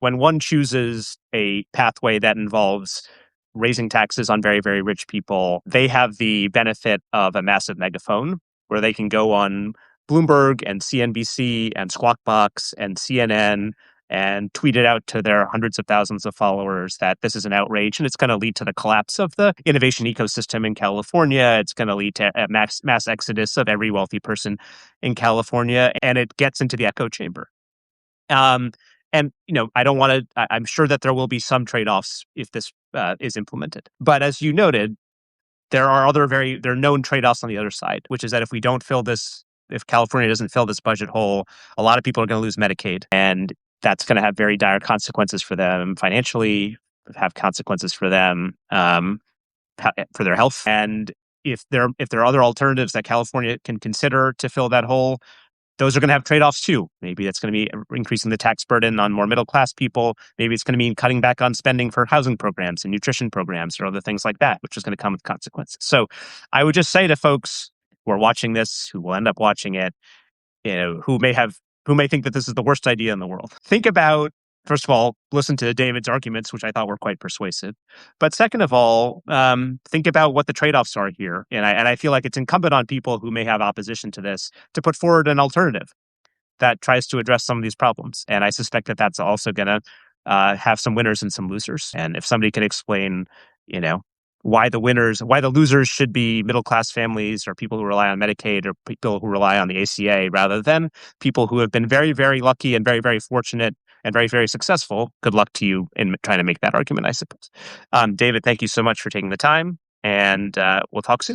when one chooses a pathway that involves raising taxes on very, very rich people, they have the benefit of a massive megaphone where they can go on Bloomberg and CNBC and Squawk Box and CNN and tweet it out to their hundreds of thousands of followers that this is an outrage and it's going to lead to the collapse of the innovation ecosystem in California. It's going to lead to a mass exodus of every wealthy person in California, and it gets into the echo chamber. Um, and I don't want to. I'm sure that there will be some trade-offs if this is implemented. But as you noted, there are known trade-offs on the other side, which is that if California doesn't fill this budget hole, a lot of people are going to lose Medicaid, and that's going to have very dire consequences for them financially, have consequences for them for their health. And if there are other alternatives that California can consider to fill that hole, those are going to have trade-offs too. Maybe that's going to be increasing the tax burden on more middle-class people. Maybe it's going to mean cutting back on spending for housing programs and nutrition programs or other things like that, which is going to come with consequences. So I would just say to folks who are watching this, who will end up watching it, who may think that this is the worst idea in the world, think about, first of all, listen to David's arguments, which I thought were quite persuasive. But second of all, think about what the trade-offs are here. And I feel like it's incumbent on people who may have opposition to this to put forward an alternative that tries to address some of these problems. And I suspect that that's also going to have some winners and some losers. And if somebody can explain, why the losers should be middle-class families or people who rely on Medicaid or people who rely on the ACA rather than people who have been very, very lucky and very, very fortunate and very, very successful. Good luck to you in trying to make that argument, I suppose. David, thank you so much for taking the time, and we'll talk soon.